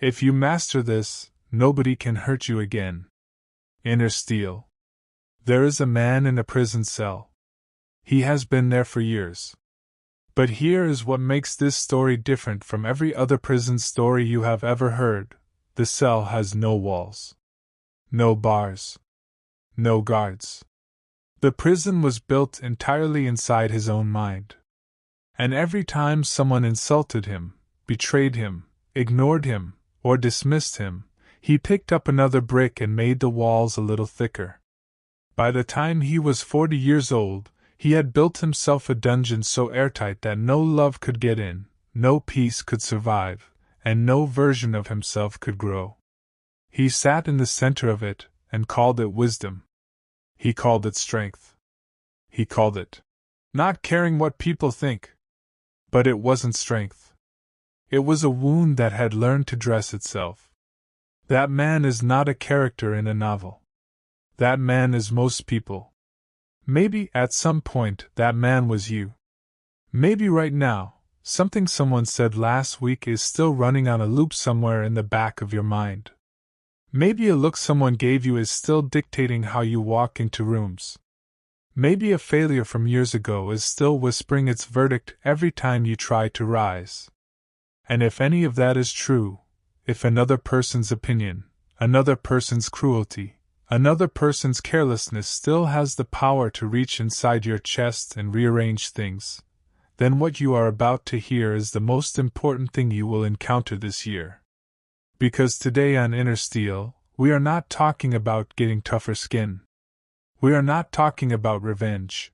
If you master this, nobody can hurt you again. Inner steel. There is a man in a prison cell. He has been there for years. But here is what makes this story different from every other prison story you have ever heard. The cell has no walls. No bars. No guards. The prison was built entirely inside his own mind. And every time someone insulted him, betrayed him, ignored him, or dismissed him, he picked up another brick and made the walls a little thicker. By the time he was 40 years old, he had built himself a dungeon so airtight that no love could get in, no peace could survive, and no version of himself could grow. He sat in the center of it and called it wisdom. He called it strength. He called it not caring what people think. But it wasn't strength. It was a wound that had learned to dress itself. That man is not a character in a novel. That man is most people. Maybe at some point that man was you. Maybe right now, something someone said last week is still running on a loop somewhere in the back of your mind. Maybe a look someone gave you is still dictating how you walk into rooms. Maybe a failure from years ago is still whispering its verdict every time you try to rise. And if any of that is true, if another person's opinion, another person's cruelty, another person's carelessness still has the power to reach inside your chest and rearrange things, then what you are about to hear is the most important thing you will encounter this year. Because today on Inner Steel, we are not talking about getting tougher skin. We are not talking about revenge.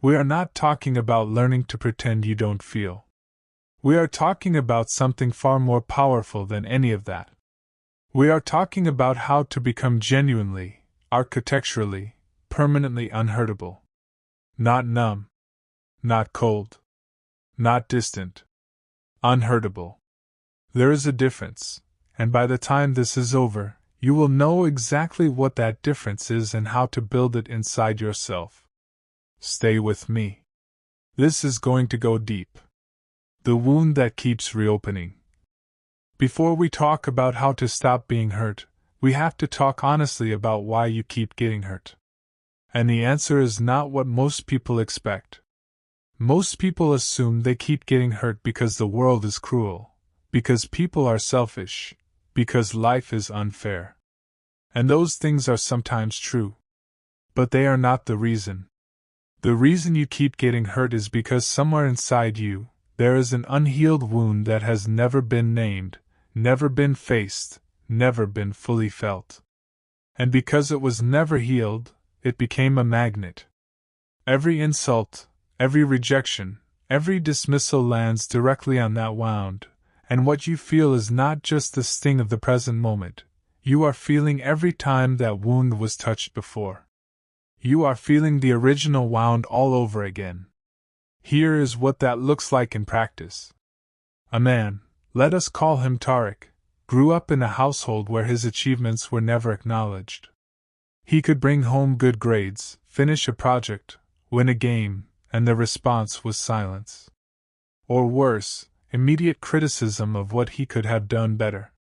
We are not talking about learning to pretend you don't feel. We are talking about something far more powerful than any of that. We are talking about how to become genuinely, architecturally, permanently unhurtable. Not numb. Not cold. Not distant. Unhurtable. There is a difference, and by the time this is over, you will know exactly what that difference is and how to build it inside yourself. Stay with me. This is going to go deep. The wound that keeps reopening. Before we talk about how to stop being hurt, we have to talk honestly about why you keep getting hurt. And the answer is not what most people expect. Most people assume they keep getting hurt because the world is cruel, because people are selfish, because life is unfair. And those things are sometimes true. But they are not the reason. The reason you keep getting hurt is because somewhere inside you, there is an unhealed wound that has never been named, never been faced, never been fully felt. And because it was never healed, it became a magnet. Every insult, every rejection, every dismissal lands directly on that wound. And what you feel is not just the sting of the present moment. You are feeling every time that wound was touched before. You are feeling the original wound all over again. Here is what that looks like in practice. A man, let us call him Tariq, grew up in a household where his achievements were never acknowledged. He could bring home good grades, finish a project, win a game, and the response was silence. Or worse, immediate criticism of what he could have done better.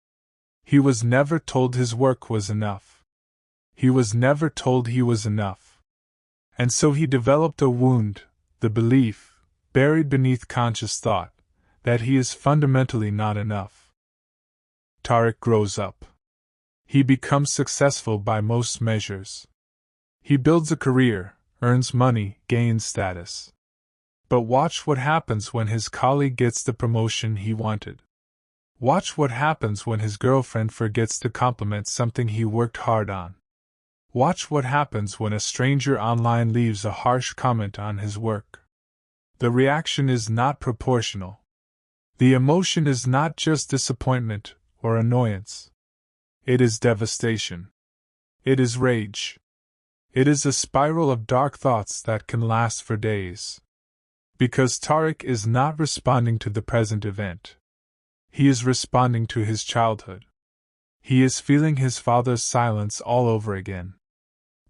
He was never told his work was enough. He was never told he was enough. And so he developed a wound, the belief, buried beneath conscious thought, that he is fundamentally not enough. Tariq grows up. He becomes successful by most measures. He builds a career, earns money, gains status. But watch what happens when his colleague gets the promotion he wanted. Watch what happens when his girlfriend forgets to compliment something he worked hard on. Watch what happens when a stranger online leaves a harsh comment on his work. The reaction is not proportional. The emotion is not just disappointment or annoyance. It is devastation. It is rage. It is a spiral of dark thoughts that can last for days. Because Tariq is not responding to the present event. He is responding to his childhood. He is feeling his father's silence all over again.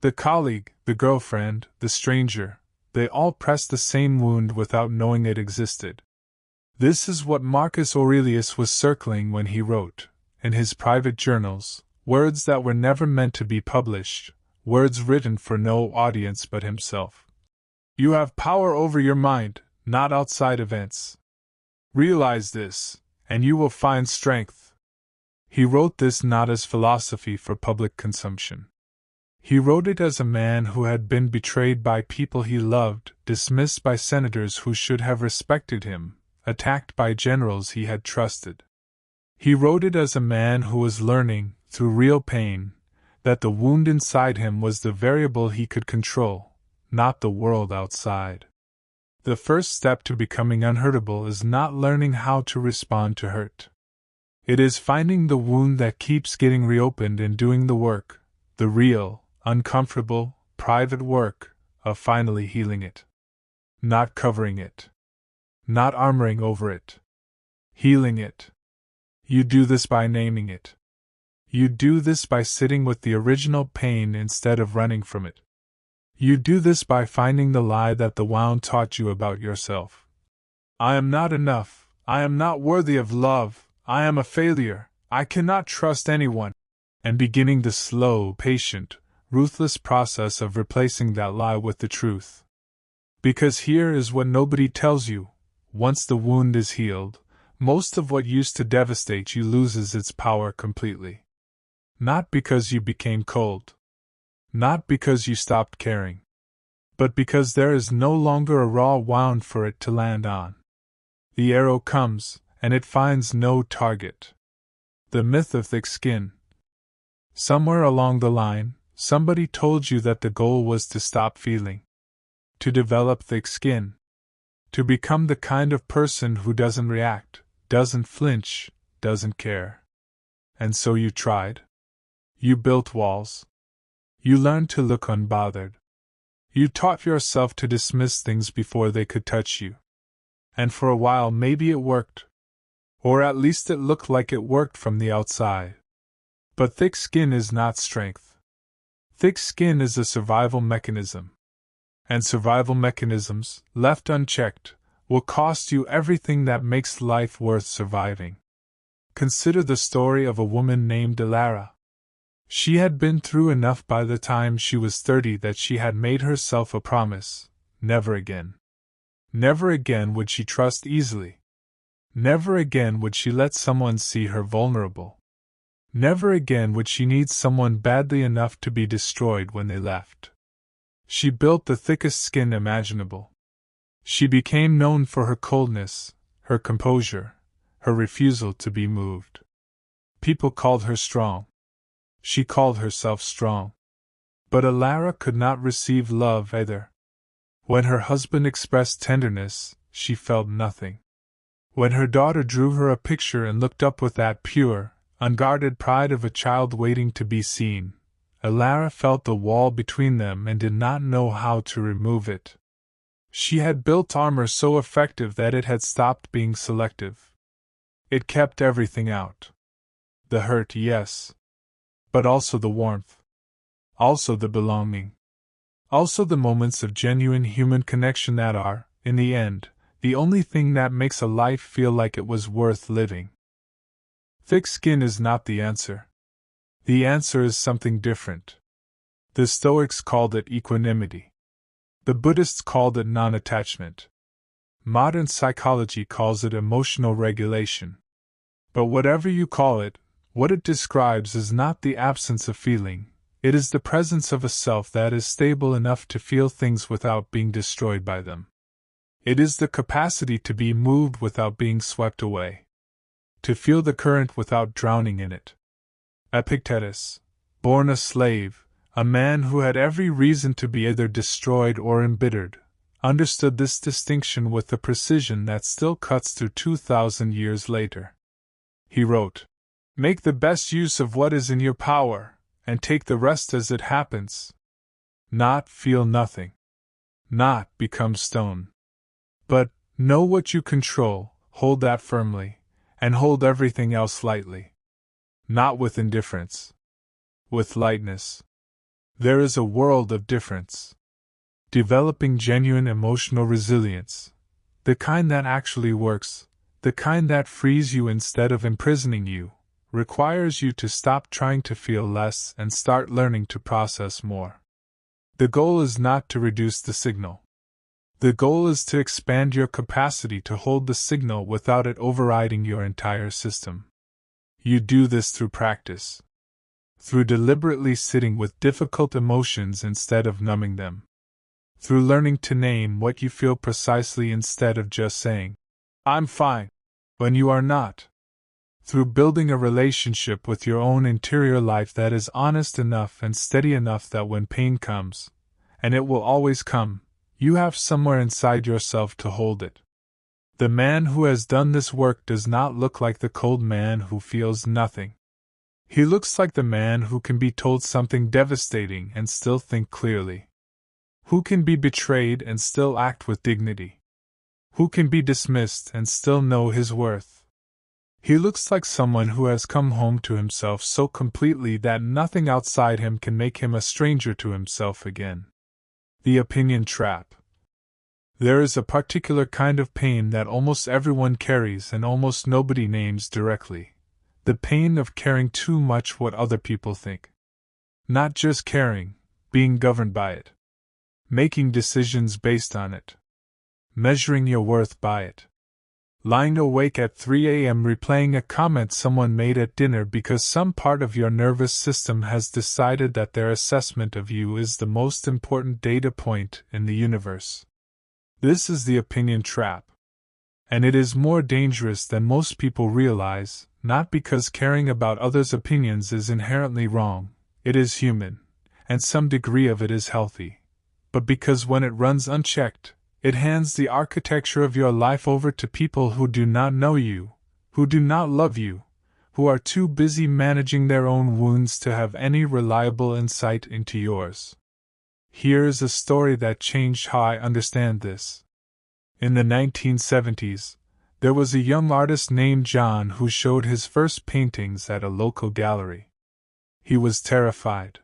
The colleague, the girlfriend, the stranger, they all press the same wound without knowing it existed. This is what Marcus Aurelius was circling when he wrote, in his private journals, words that were never meant to be published, words written for no audience but himself. You have power over your mind, not outside events. Realize this, and you will find strength. He wrote this not as philosophy for public consumption. He wrote it as a man who had been betrayed by people he loved, dismissed by senators who should have respected him, attacked by generals he had trusted. He wrote it as a man who was learning, through real pain, that the wound inside him was the variable he could control, not the world outside. The first step to becoming unhurtable is not learning how to respond to hurt. It is finding the wound that keeps getting reopened and doing the work, the real, uncomfortable, private work, of finally healing it. Not covering it. Not armoring over it. Healing it. You do this by naming it. You do this by sitting with the original pain instead of running from it. You do this by finding the lie that the wound taught you about yourself. I am not enough, I am not worthy of love, I am a failure, I cannot trust anyone, and beginning the slow, patient, ruthless process of replacing that lie with the truth. Because here is what nobody tells you: once the wound is healed, most of what used to devastate you loses its power completely. Not because you became cold. Not because you stopped caring. But because there is no longer a raw wound for it to land on. The arrow comes, and it finds no target. The myth of thick skin. Somewhere along the line, somebody told you that the goal was to stop feeling. To develop thick skin. To become the kind of person who doesn't react, doesn't flinch, doesn't care. And so you tried. You built walls. You learned to look unbothered. You taught yourself to dismiss things before they could touch you. And for a while maybe it worked. Or at least it looked like it worked from the outside. But thick skin is not strength. Thick skin is a survival mechanism. And survival mechanisms, left unchecked, will cost you everything that makes life worth surviving. Consider the story of a woman named Dilara. She had been through enough by the time she was 30 that she had made herself a promise: never again. Never again would she trust easily. Never again would she let someone see her vulnerable. Never again would she need someone badly enough to be destroyed when they left. She built the thickest skin imaginable. She became known for her coldness, her composure, her refusal to be moved. People called her strong. She called herself strong. But Alara could not receive love either. When her husband expressed tenderness, she felt nothing. When her daughter drew her a picture and looked up with that pure, unguarded pride of a child waiting to be seen, Alara felt the wall between them and did not know how to remove it. She had built armor so effective that it had stopped being selective. It kept everything out. The hurt, yes. But also the warmth. Also the belonging. Also the moments of genuine human connection that are, in the end, the only thing that makes a life feel like it was worth living. Thick skin is not the answer. The answer is something different. The Stoics called it equanimity. The Buddhists called it non-attachment. Modern psychology calls it emotional regulation. But whatever you call it, what it describes is not the absence of feeling, it is the presence of a self that is stable enough to feel things without being destroyed by them. It is the capacity to be moved without being swept away. To feel the current without drowning in it. Epictetus, born a slave, a man who had every reason to be either destroyed or embittered, understood this distinction with a precision that still cuts through 2,000 years later. He wrote, "Make the best use of what is in your power, and take the rest as it happens. Not feel nothing. Not become stone. But, know what you control, hold that firmly, and hold everything else lightly. Not with indifference. With lightness. There is a world of difference. Developing genuine emotional resilience. The kind that actually works, the kind that frees you instead of imprisoning you, requires you to stop trying to feel less and start learning to process more. The goal is not to reduce the signal. The goal is to expand your capacity to hold the signal without it overriding your entire system. You do this through practice. Through deliberately sitting with difficult emotions instead of numbing them. Through learning to name what you feel precisely instead of just saying, "I'm fine," when you are not. Through building a relationship with your own interior life that is honest enough and steady enough that when pain comes, and it will always come, you have somewhere inside yourself to hold it. The man who has done this work does not look like the cold man who feels nothing. He looks like the man who can be told something devastating and still think clearly. Who can be betrayed and still act with dignity. Who can be dismissed and still know his worth. He looks like someone who has come home to himself so completely that nothing outside him can make him a stranger to himself again. The opinion trap. There is a particular kind of pain that almost everyone carries and almost nobody names directly. The pain of caring too much what other people think. Not just caring, being governed by it. Making decisions based on it. Measuring your worth by it. Lying awake at 3 a.m. replaying a comment someone made at dinner because some part of your nervous system has decided that their assessment of you is the most important data point in the universe. This is the opinion trap. And it is more dangerous than most people realize, not because caring about others' opinions is inherently wrong, it is human, and some degree of it is healthy, but because when it runs unchecked, it hands the architecture of your life over to people who do not know you, who do not love you, who are too busy managing their own wounds to have any reliable insight into yours. Here is a story that changed how I understand this. In the 1970s, there was a young artist named John who showed his first paintings at a local gallery. He was terrified.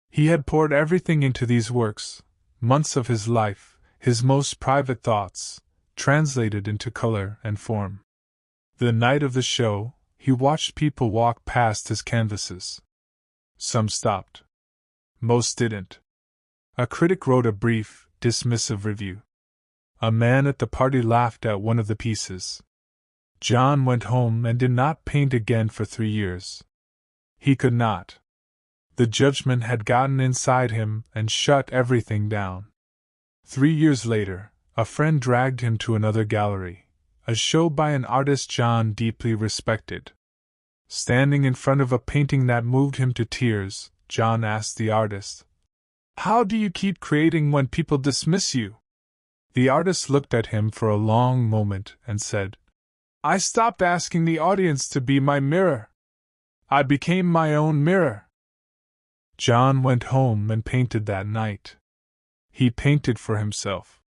He had poured everything into these works, months of his life, his most private thoughts, translated into color and form. The night of the show, he watched people walk past his canvases. Some stopped. Most didn't. A critic wrote a brief, dismissive review. A man at the party laughed at one of the pieces. John went home and did not paint again for 3 years. He could not. The judgment had gotten inside him and shut everything down. 3 years later, a friend dragged him to another gallery, a show by an artist John deeply respected. Standing in front of a painting that moved him to tears, John asked the artist, "How do you keep creating when people dismiss you?" The artist looked at him for a long moment and said, "I stopped asking the audience to be my mirror. I became my own mirror." John went home and painted that night. He painted for himself.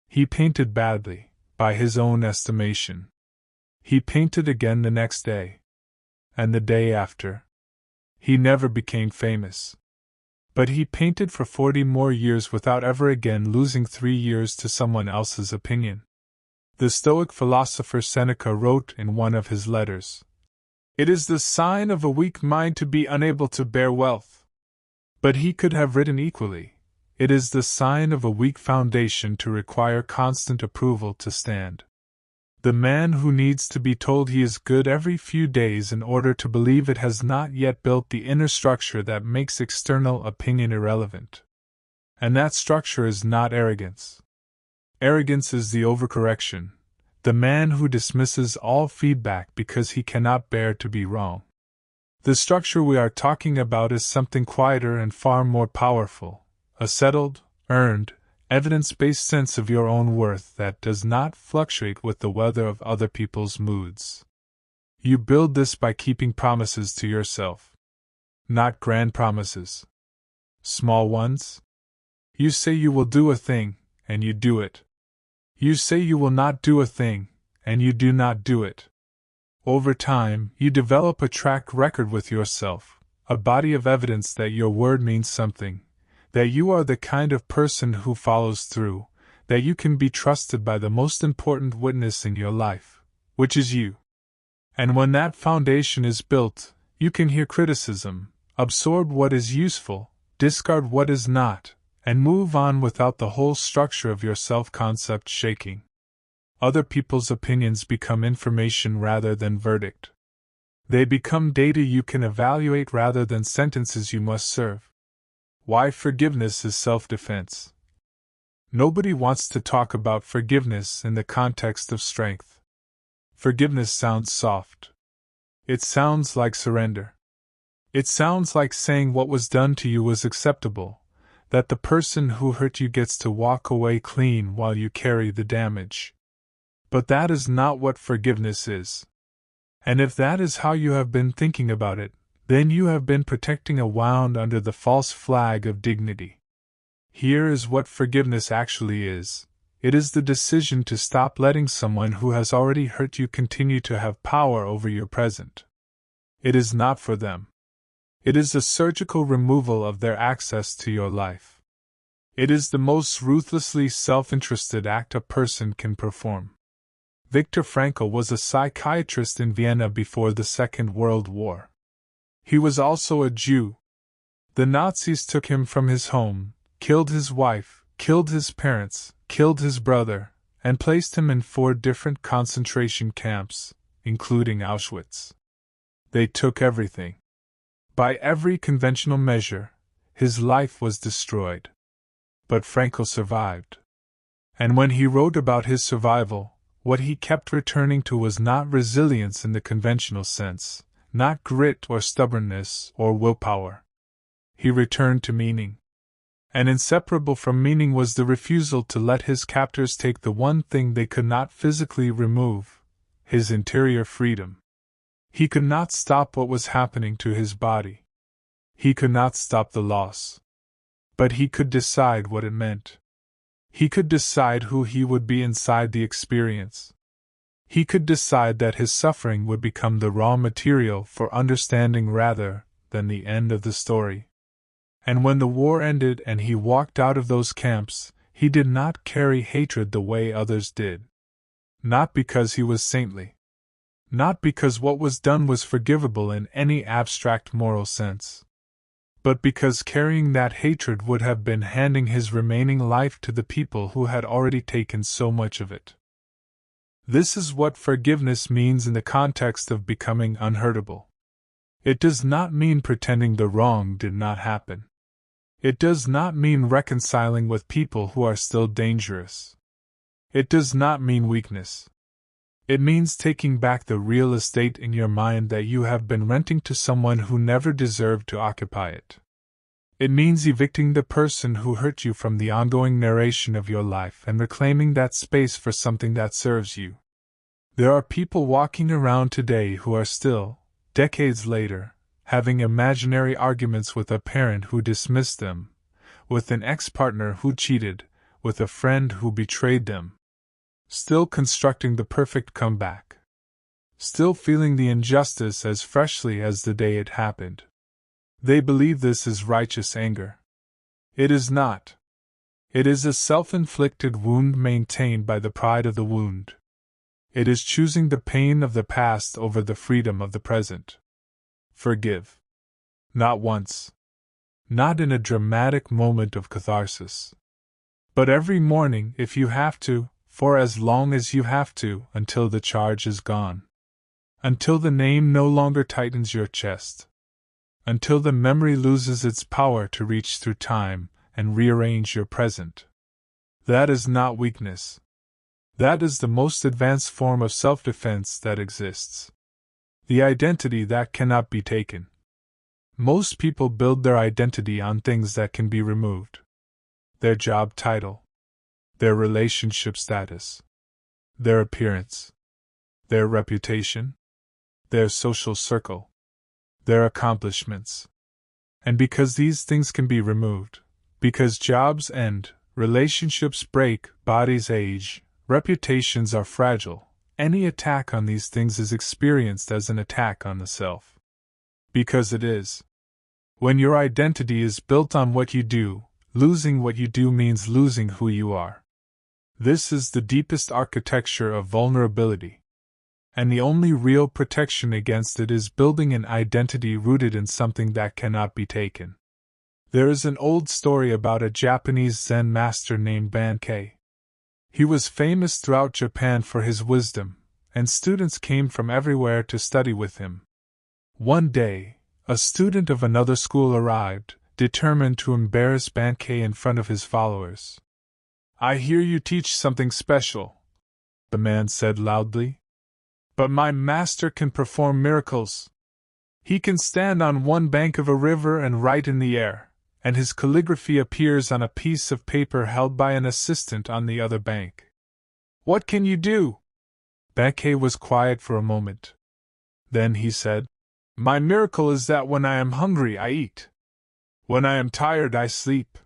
He painted badly, by his own estimation. He painted again the next day. And the day after. He never became famous. But he painted for 40 more years without ever again losing 3 years to someone else's opinion. The Stoic philosopher Seneca wrote in one of his letters, "It is the sign of a weak mind to be unable to bear wealth." But he could have written equally, "It is the sign of a weak foundation to require constant approval to stand." The man who needs to be told he is good every few days in order to believe it has not yet built the inner structure that makes external opinion irrelevant. And that structure is not arrogance. Arrogance is the overcorrection, the man who dismisses all feedback because he cannot bear to be wrong. The structure we are talking about is something quieter and far more powerful, a settled, earned, evidence-based sense of your own worth that does not fluctuate with the weather of other people's moods. You build this by keeping promises to yourself. Not grand promises. Small ones. You say you will do a thing, and you do it. You say you will not do a thing, and you do not do it. Over time, you develop a track record with yourself, a body of evidence that your word means something, that you are the kind of person who follows through, that you can be trusted by the most important witness in your life, which is you. And when that foundation is built, you can hear criticism, absorb what is useful, discard what is not, and move on without the whole structure of your self-concept shaking. Other people's opinions become information rather than verdict. They become data you can evaluate rather than sentences you must serve. Why forgiveness is self-defense. Nobody wants to talk about forgiveness in the context of strength. Forgiveness sounds soft. It sounds like surrender. It sounds like saying what was done to you was acceptable, that the person who hurt you gets to walk away clean while you carry the damage. But that is not what forgiveness is. And if that is how you have been thinking about it, then you have been protecting a wound under the false flag of dignity. Here is what forgiveness actually is. It is the decision to stop letting someone who has already hurt you continue to have power over your present. It is not for them. It is a surgical removal of their access to your life. It is the most ruthlessly self-interested act a person can perform. Viktor Frankl was a psychiatrist in Vienna before the Second World War. He was also a Jew. The Nazis took him from his home, killed his wife, killed his parents, killed his brother, and placed him in 4 different concentration camps, including Auschwitz. They took everything. By every conventional measure, his life was destroyed. But Frankl survived. And when he wrote about his survival, what he kept returning to was not resilience in the conventional sense, not grit or stubbornness or willpower. He returned to meaning. And inseparable from meaning was the refusal to let his captors take the one thing they could not physically remove, his interior freedom. He could not stop what was happening to his body. He could not stop the loss. But he could decide what it meant. He could decide who he would be inside the experience. He could decide that his suffering would become the raw material for understanding rather than the end of the story. And when the war ended and he walked out of those camps, he did not carry hatred the way others did. Not because he was saintly. Not because what was done was forgivable in any abstract moral sense. But because carrying that hatred would have been handing his remaining life to the people who had already taken so much of it. This is what forgiveness means in the context of becoming unhurtable. It does not mean pretending the wrong did not happen. It does not mean reconciling with people who are still dangerous. It does not mean weakness. It means taking back the real estate in your mind that you have been renting to someone who never deserved to occupy it. It means evicting the person who hurt you from the ongoing narration of your life and reclaiming that space for something that serves you. There are people walking around today who are still, decades later, having imaginary arguments with a parent who dismissed them, with an ex-partner who cheated, with a friend who betrayed them. Still constructing the perfect comeback. Still feeling the injustice as freshly as the day it happened. They believe this is righteous anger. It is not. It is a self-inflicted wound maintained by the pride of the wound. It is choosing the pain of the past over the freedom of the present. Forgive. Not once. Not in a dramatic moment of catharsis. But every morning if you have to, for as long as you have to, until the charge is gone. Until the name no longer tightens your chest. Until the memory loses its power to reach through time and rearrange your present. That is not weakness. That is the most advanced form of self-defense that exists. The identity that cannot be taken. Most people build their identity on things that can be removed. Their job title. Their relationship status, their appearance, their reputation, their social circle, their accomplishments. And because these things can be removed, because jobs end, relationships break, bodies age, reputations are fragile, any attack on these things is experienced as an attack on the self. Because it is. When your identity is built on what you do, losing what you do means losing who you are. This is the deepest architecture of vulnerability. and the only real protection against it is building an identity rooted in something that cannot be taken. There is an old story about a Japanese Zen master named Bankei. He was famous throughout Japan for his wisdom, and students came from everywhere to study with him. One day, a student of another school arrived, determined to embarrass Bankei in front of his followers. "I hear you teach something special," the man said loudly. "But my master can perform miracles. He can stand on one bank of a river and write in the air, and his calligraphy appears on a piece of paper held by an assistant on the other bank. What can you do?" Bankei was quiet for a moment. Then he said, "My miracle is that when I am hungry I eat. When I am tired I sleep."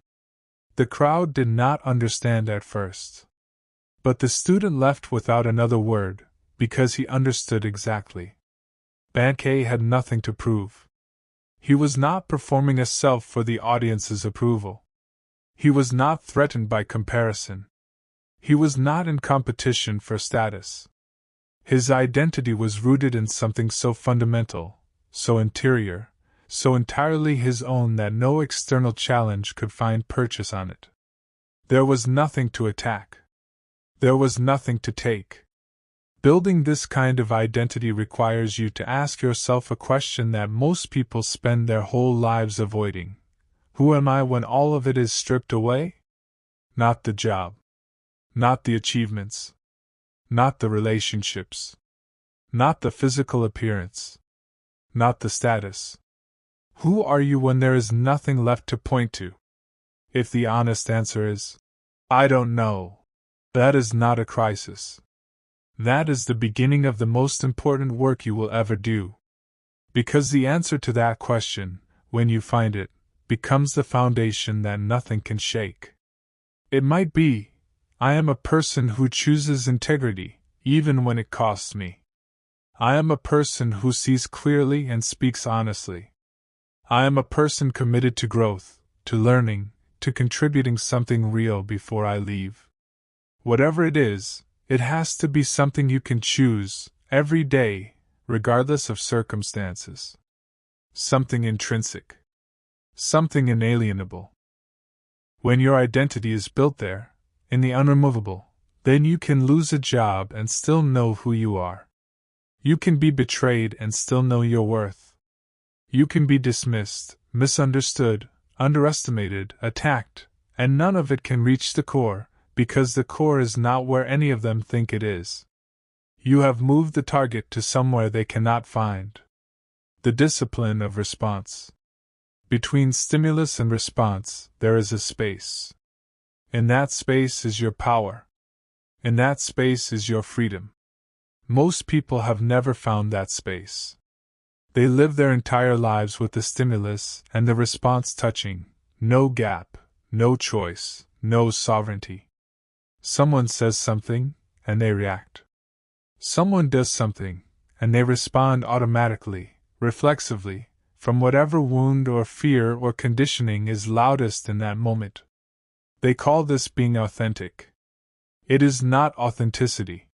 The crowd did not understand at first. But the student left without another word, because he understood exactly. Bankei had nothing to prove. He was not performing a self for the audience's approval. He was not threatened by comparison. He was not in competition for status. His identity was rooted in something so fundamental, so interior, so entirely his own that no external challenge could find purchase on it. There was nothing to attack. There was nothing to take. Building this kind of identity requires you to ask yourself a question that most people spend their whole lives avoiding. Who am I when all of it is stripped away? Not the job. Not the achievements. Not the relationships. Not the physical appearance. Not the status. Who are you when there is nothing left to point to? If the honest answer is, "I don't know," that is not a crisis. That is the beginning of the most important work you will ever do. Because the answer to that question, when you find it, becomes the foundation that nothing can shake. It might be, "I am a person who chooses integrity, even when it costs me. I am a person who sees clearly and speaks honestly. I am a person committed to growth, to learning, to contributing something real before I leave." Whatever it is, it has to be something you can choose, every day, regardless of circumstances. Something intrinsic. Something inalienable. When your identity is built there, in the unremovable, then you can lose a job and still know who you are. You can be betrayed and still know your worth. You can be dismissed, misunderstood, underestimated, attacked, and none of it can reach the core, because the core is not where any of them think it is. You have moved the target to somewhere they cannot find. The discipline of response. Between stimulus and response, there is a space. In that space is your power. In that space is your freedom. Most people have never found that space. They live their entire lives with the stimulus and the response touching, no gap, no choice, no sovereignty. Someone says something, and they react. Someone does something, and they respond automatically, reflexively, from whatever wound or fear or conditioning is loudest in that moment. They call this being authentic. It is not authenticity.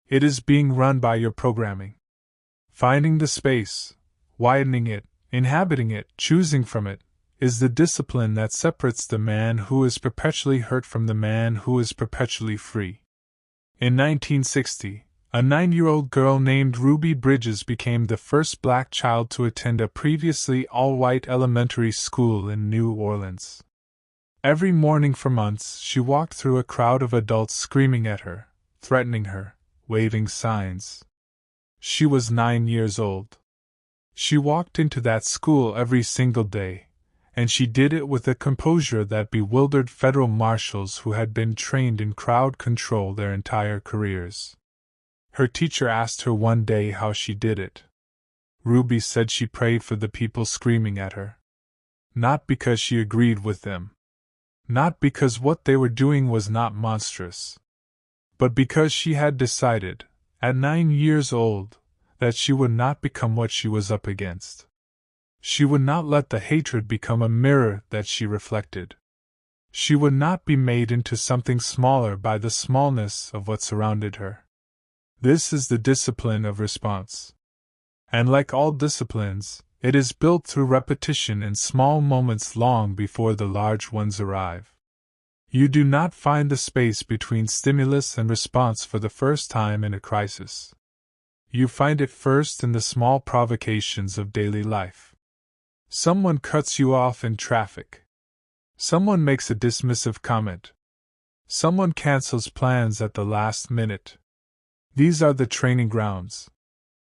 It is being run by your programming. Finding the space, widening it, inhabiting it, choosing from it, is the discipline that separates the man who is perpetually hurt from the man who is perpetually free. In 1960, a 9-year-old girl named Ruby Bridges became the first black child to attend a previously all-white elementary school in New Orleans. Every morning for months she walked through a crowd of adults screaming at her, threatening her, waving signs. She was 9 years old. She walked into that school every single day, and she did it with a composure that bewildered federal marshals who had been trained in crowd control their entire careers. Her teacher asked her one day how she did it. Ruby said she prayed for the people screaming at her. Not because she agreed with them. Not because what they were doing was not monstrous. But because she had decided, at 9 years old, that she would not become what she was up against. She would not let the hatred become a mirror that she reflected. She would not be made into something smaller by the smallness of what surrounded her. This is the discipline of response. And like all disciplines, it is built through repetition in small moments long before the large ones arrive. You do not find the space between stimulus and response for the first time in a crisis. You find it first in the small provocations of daily life. Someone cuts you off in traffic. Someone makes a dismissive comment. Someone cancels plans at the last minute. These are the training grounds.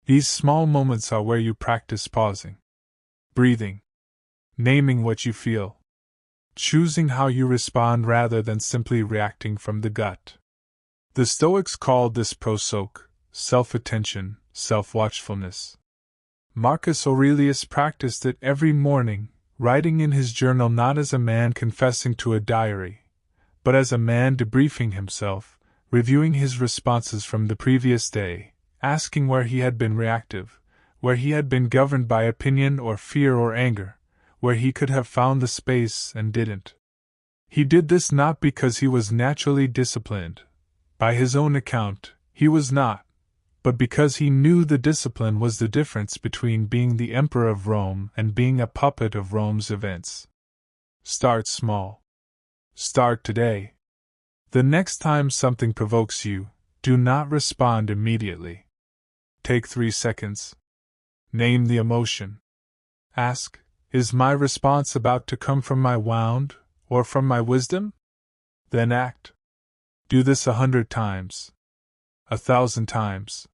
These small moments are where you practice pausing, breathing, naming what you feel, choosing how you respond rather than simply reacting from the gut. The Stoics called this prosoc, self-attention, self-watchfulness. Marcus Aurelius practiced it every morning, writing in his journal not as a man confessing to a diary, but as a man debriefing himself, reviewing his responses from the previous day, asking where he had been reactive, where he had been governed by opinion or fear or anger, where he could have found the space and didn't. He did this not because he was naturally disciplined. By his own account, he was not, but because he knew the discipline was the difference between being the emperor of Rome and being a puppet of Rome's events. Start small. Start today. The next time something provokes you, do not respond immediately. Take 3 seconds. Name the emotion. Ask, is my response about to come from my wound, or from my wisdom? Then act. Do this 100 times. 1,000 times.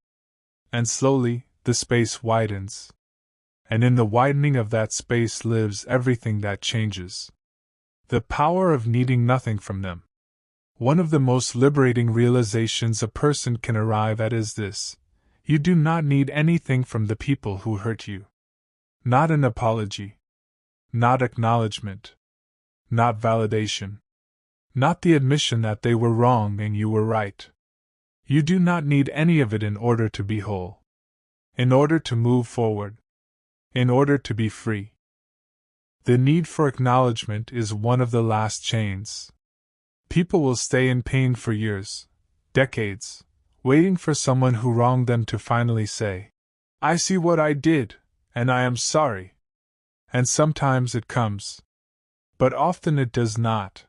And slowly, the space widens. And in the widening of that space lives everything that changes. The power of needing nothing from them. One of the most liberating realizations a person can arrive at is this: you do not need anything from the people who hurt you. Not an apology. Not acknowledgement. Not validation. Not the admission that they were wrong and you were right. You do not need any of it in order to be whole. In order to move forward. In order to be free. The need for acknowledgement is one of the last chains. People will stay in pain for years, decades, waiting for someone who wronged them to finally say, "I see what I did, and I am sorry." And sometimes it comes. But often it does not.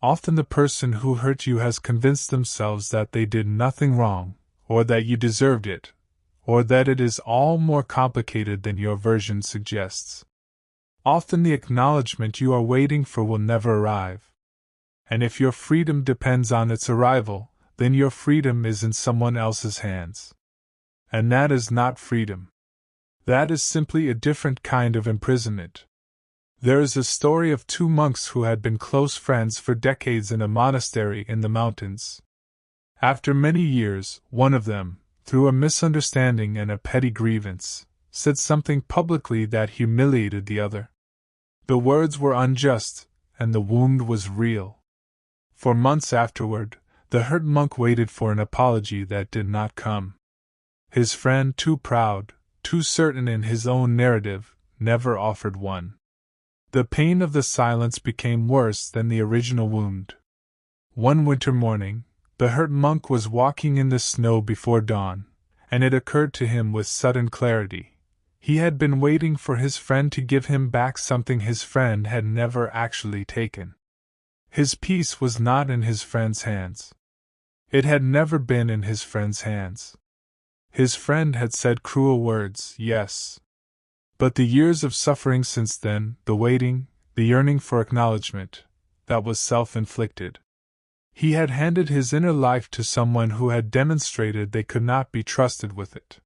Often the person who hurt you has convinced themselves that they did nothing wrong, or that you deserved it, or that it is all more complicated than your version suggests. Often the acknowledgement you are waiting for will never arrive. And if your freedom depends on its arrival, then your freedom is in someone else's hands. And that is not freedom. That is simply a different kind of imprisonment. There is a story of 2 monks who had been close friends for decades in a monastery in the mountains. After many years, one of them, through a misunderstanding and a petty grievance, said something publicly that humiliated the other. The words were unjust, and the wound was real. For months afterward, the hurt monk waited for an apology that did not come. His friend, too proud, too certain in his own narrative, never offered one. The pain of the silence became worse than the original wound. One winter morning, the hurt monk was walking in the snow before dawn, and it occurred to him with sudden clarity. He had been waiting for his friend to give him back something his friend had never actually taken. His peace was not in his friend's hands. It had never been in his friend's hands. His friend had said cruel words, yes. But the years of suffering since then, the waiting, the yearning for acknowledgement, that was self-inflicted. He had handed his inner life to someone who had demonstrated they could not be trusted with it.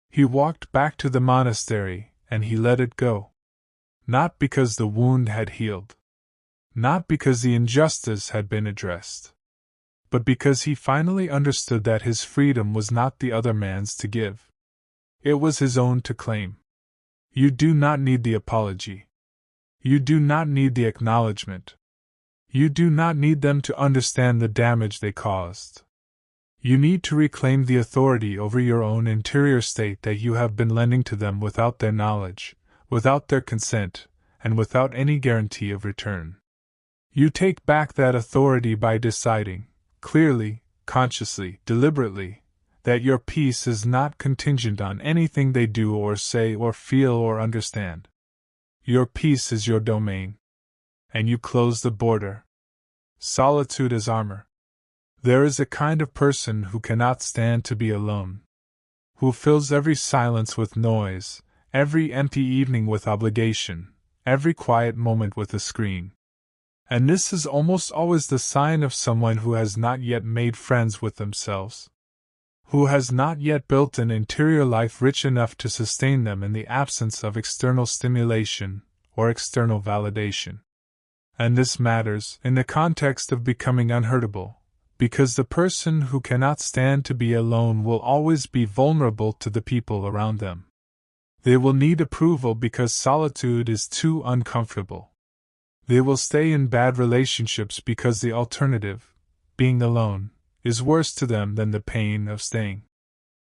He walked back to the monastery, and he let it go. Not because the wound had healed. Not because the injustice had been addressed. But because he finally understood that his freedom was not the other man's to give. It was his own to claim. You do not need the apology. You do not need the acknowledgement. You do not need them to understand the damage they caused. You need to reclaim the authority over your own interior state that you have been lending to them without their knowledge, without their consent, and without any guarantee of return. You take back that authority by deciding, clearly, consciously, deliberately, that your peace is not contingent on anything they do or say or feel or understand. Your peace is your domain. And you close the border. Solitude as armor. There is a kind of person who cannot stand to be alone, who fills every silence with noise, every empty evening with obligation, every quiet moment with a screen. And this is almost always the sign of someone who has not yet made friends with themselves, who has not yet built an interior life rich enough to sustain them in the absence of external stimulation or external validation. And this matters in the context of becoming unhurtable, because the person who cannot stand to be alone will always be vulnerable to the people around them. They will need approval because solitude is too uncomfortable. They will stay in bad relationships because the alternative, being alone, is worse to them than the pain of staying.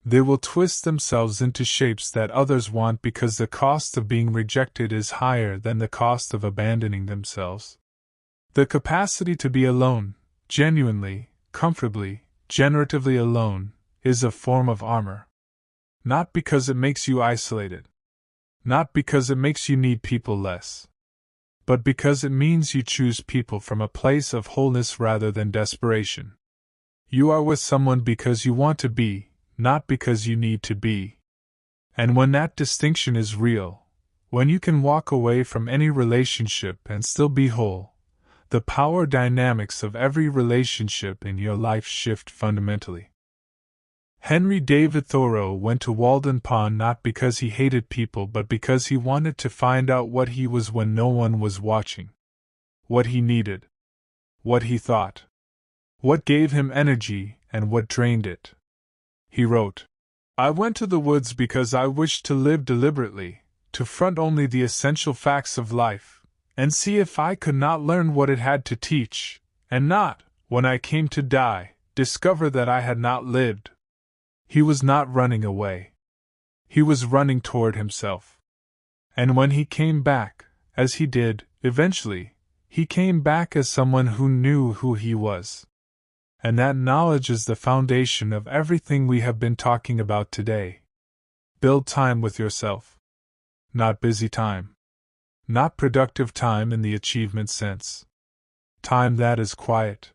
They will twist themselves into shapes that others want because the cost of being rejected is higher than the cost of abandoning themselves. The capacity to be alone, genuinely, comfortably, generatively alone, is a form of armor. Not because it makes you isolated. Not because it makes you need people less. But because it means you choose people from a place of wholeness rather than desperation. You are with someone because you want to be, not because you need to be. And when that distinction is real, when you can walk away from any relationship and still be whole, the power dynamics of every relationship in your life shift fundamentally. Henry David Thoreau went to Walden Pond not because he hated people but because he wanted to find out what he was when no one was watching. What he needed. What he thought. What gave him energy and what drained it. He wrote, "I went to the woods because I wished to live deliberately, to front only the essential facts of life, and see if I could not learn what it had to teach, and not, when I came to die, discover that I had not lived." He was not running away. He was running toward himself. And when he came back, as he did, eventually, he came back as someone who knew who he was. And that knowledge is the foundation of everything we have been talking about today. Build time with yourself. Not busy time. Not productive time in the achievement sense. Time that is quiet.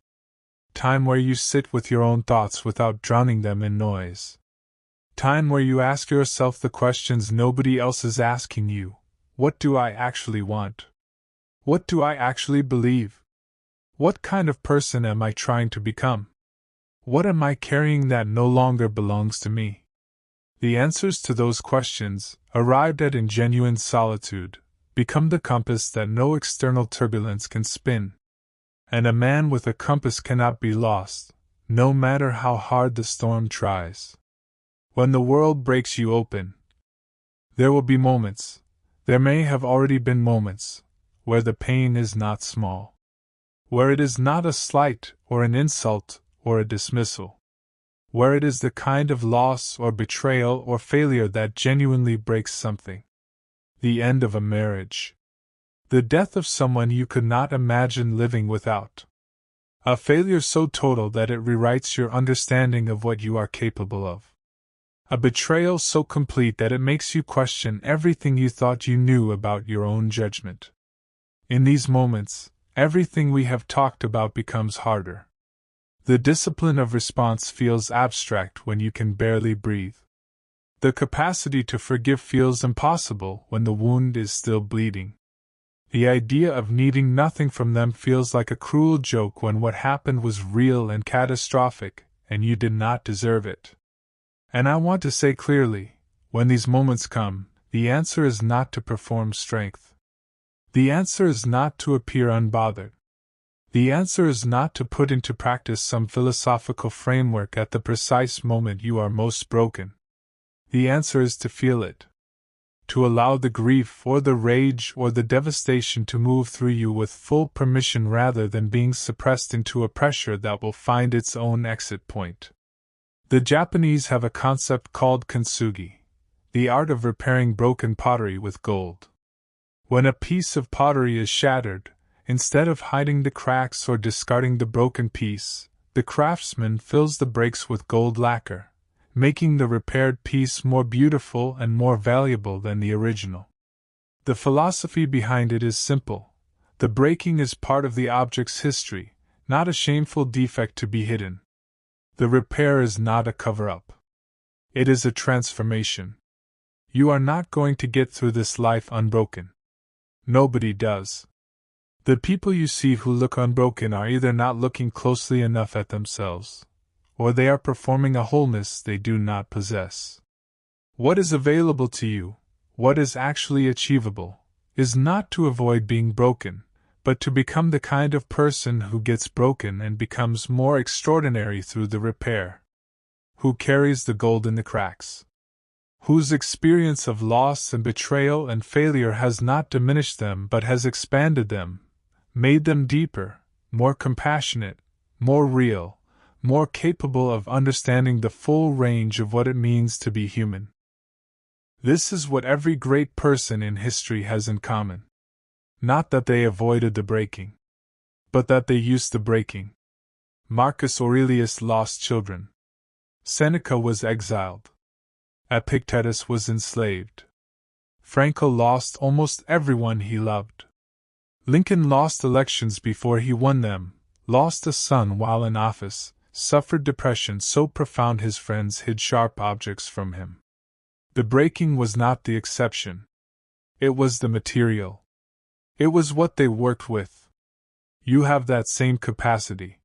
Time where you sit with your own thoughts without drowning them in noise. Time where you ask yourself the questions nobody else is asking you. What do I actually want? What do I actually believe? What kind of person am I trying to become? What am I carrying that no longer belongs to me? The answers to those questions, arrived at in genuine solitude, become the compass that no external turbulence can spin. And a man with a compass cannot be lost, no matter how hard the storm tries. When the world breaks you open, there will be moments, there may have already been moments, where the pain is not small. Where it is not a slight, or an insult, or a dismissal. Where it is the kind of loss or betrayal or failure that genuinely breaks something. The end of a marriage. The death of someone you could not imagine living without. A failure so total that it rewrites your understanding of what you are capable of. A betrayal so complete that it makes you question everything you thought you knew about your own judgment. In these moments, everything we have talked about becomes harder. The discipline of response feels abstract when you can barely breathe. The capacity to forgive feels impossible when the wound is still bleeding. The idea of needing nothing from them feels like a cruel joke when what happened was real and catastrophic, and you did not deserve it. And I want to say clearly, when these moments come, the answer is not to perform strength. The answer is not to appear unbothered. The answer is not to put into practice some philosophical framework at the precise moment you are most broken. The answer is to feel it. To allow the grief or the rage or the devastation to move through you with full permission rather than being suppressed into a pressure that will find its own exit point. The Japanese have a concept called kintsugi, the art of repairing broken pottery with gold. When a piece of pottery is shattered, instead of hiding the cracks or discarding the broken piece, the craftsman fills the breaks with gold lacquer, making the repaired piece more beautiful and more valuable than the original. The philosophy behind it is simple. The breaking is part of the object's history, not a shameful defect to be hidden. The repair is not a cover-up. It is a transformation. You are not going to get through this life unbroken. Nobody does. The people you see who look unbroken are either not looking closely enough at themselves, or they are performing a wholeness they do not possess. What is available to you, what is actually achievable, is not to avoid being broken, but to become the kind of person who gets broken and becomes more extraordinary through the repair. Who carries the gold in the cracks. Whose experience of loss and betrayal and failure has not diminished them but has expanded them, made them deeper, more compassionate, more real, more capable of understanding the full range of what it means to be human. This is what every great person in history has in common. Not that they avoided the breaking, but that they used the breaking. Marcus Aurelius lost children. Seneca was exiled. Epictetus was enslaved. Franco lost almost everyone he loved. Lincoln lost elections before he won them, lost a son while in office, suffered depression so profound his friends hid sharp objects from him. The breaking was not the exception. It was the material. It was what they worked with. You have that same capacity.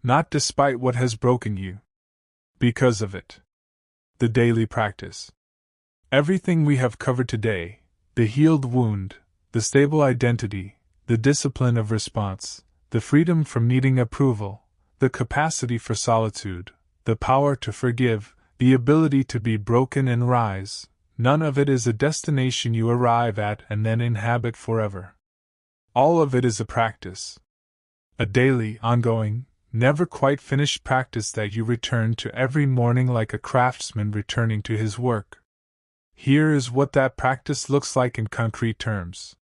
Not despite what has broken you. Because of it. The daily practice. Everything we have covered today, the healed wound, the stable identity, the discipline of response, the freedom from needing approval, the capacity for solitude, the power to forgive, the ability to be broken and rise, none of it is a destination you arrive at and then inhabit forever. All of it is a practice. A daily, ongoing, never quite finished practice that you return to every morning like a craftsman returning to his work. Here is what that practice looks like in concrete terms.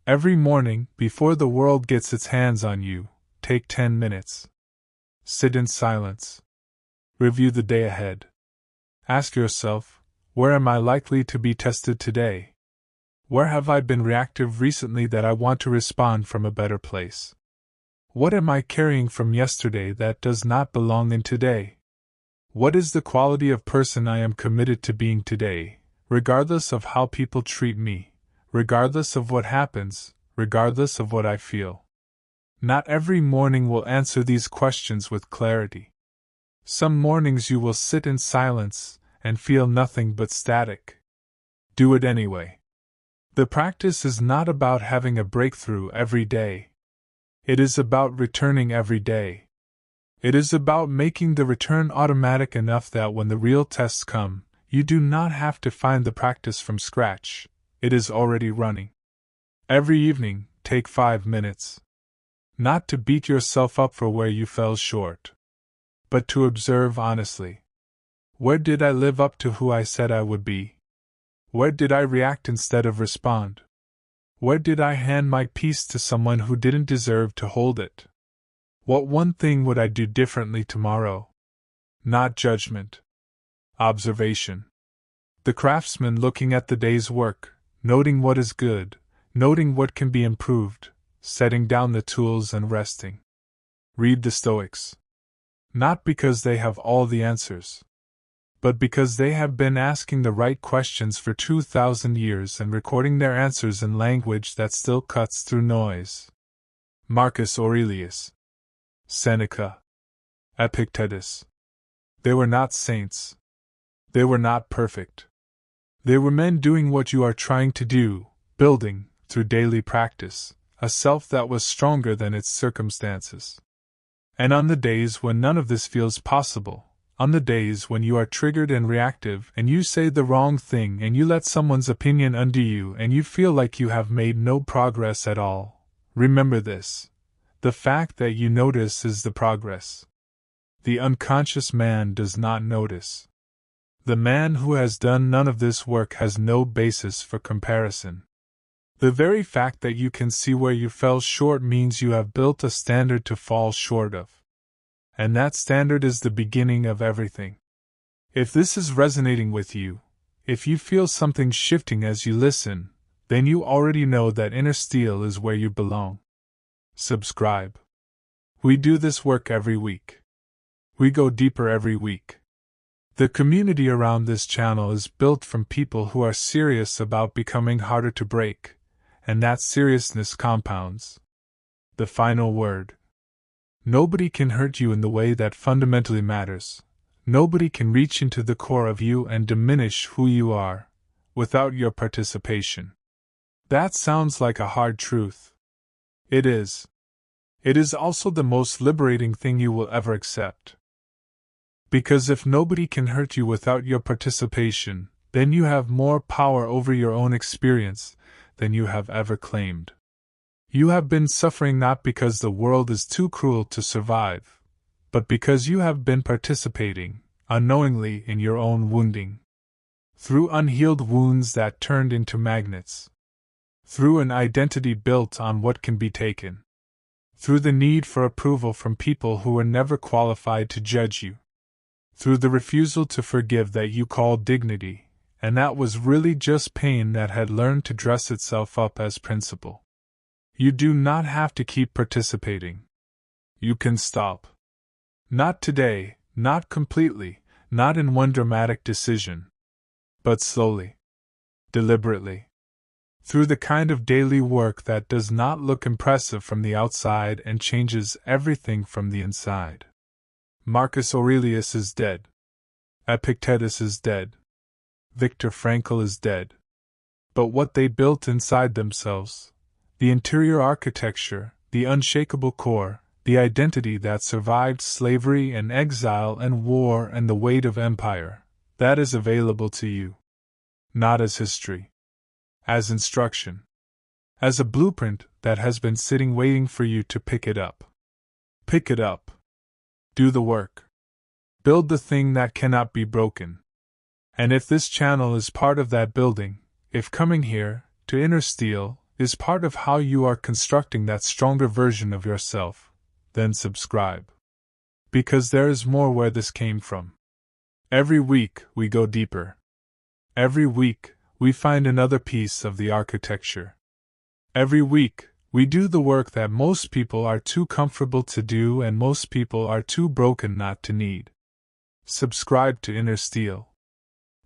Every morning, before the world gets its hands on you, take 10 minutes. Sit in silence. Review the day ahead. Ask yourself, where am I likely to be tested today? Where have I been reactive recently that I want to respond from a better place? What am I carrying from yesterday that does not belong in today? What is the quality of person I am committed to being today, regardless of how people treat me, regardless of what happens, regardless of what I feel? Not every morning will answer these questions with clarity. Some mornings you will sit in silence and feel nothing but static. Do it anyway. The practice is not about having a breakthrough every day. It is about returning every day. It is about making the return automatic enough that when the real tests come, you do not have to find the practice from scratch. It is already running. Every evening, take 5 minutes. Not to beat yourself up for where you fell short, but to observe honestly. Where did I live up to who I said I would be? Where did I react instead of respond? Where did I hand my peace to someone who didn't deserve to hold it? What one thing would I do differently tomorrow? Not judgment. Observation. The craftsman looking at the day's work, noting what is good, noting what can be improved, setting down the tools and resting. Read the Stoics. Not because they have all the answers, but because they have been asking the right questions for 2,000 years and recording their answers in language that still cuts through noise. Marcus Aurelius, Seneca, Epictetus. They were not saints. They were not perfect. They were men doing what you are trying to do, building, through daily practice, a self that was stronger than its circumstances. And on the days when none of this feels possible, on the days when you are triggered and reactive and you say the wrong thing and you let someone's opinion undo you and you feel like you have made no progress at all, remember this. The fact that you notice is the progress. The unconscious man does not notice. The man who has done none of this work has no basis for comparison. The very fact that you can see where you fell short means you have built a standard to fall short of. And that standard is the beginning of everything. If this is resonating with you, if you feel something shifting as you listen, then you already know that inner steel is where you belong. Subscribe. We do this work every week. We go deeper every week. The community around this channel is built from people who are serious about becoming harder to break, and that seriousness compounds. The final word. Nobody can hurt you in the way that fundamentally matters. Nobody can reach into the core of you and diminish who you are, without your participation. That sounds like a hard truth. It is. It is also the most liberating thing you will ever accept. Because if nobody can hurt you without your participation, then you have more power over your own experience than you have ever claimed. You have been suffering not because the world is too cruel to survive, but because you have been participating, unknowingly, in your own wounding. Through unhealed wounds that turned into magnets. Through an identity built on what can be taken. Through the need for approval from people who were never qualified to judge you. Through the refusal to forgive that you call dignity, and that was really just pain that had learned to dress itself up as principle. You do not have to keep participating. You can stop. Not today, not completely, not in one dramatic decision. But slowly. Deliberately. Through the kind of daily work that does not look impressive from the outside and changes everything from the inside. Marcus Aurelius is dead. Epictetus is dead. Viktor Frankl is dead. But what they built inside themselves, the interior architecture, the unshakable core, the identity that survived slavery and exile and war and the weight of empire, that is available to you. Not as history. As instruction. As a blueprint that has been sitting waiting for you to pick it up. Pick it up. Do the work. Build the thing that cannot be broken. And if this channel is part of that building, if coming here, to Inner Steel, is part of how you are constructing that stronger version of yourself, then subscribe. Because there is more where this came from. Every week we go deeper. Every week we find another piece of the architecture. Every week we do the work that most people are too comfortable to do and most people are too broken not to need. Subscribe to Inner Steel.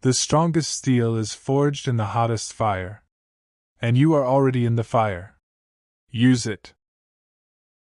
The strongest steel is forged in the hottest fire. And you are already in the fire. Use it.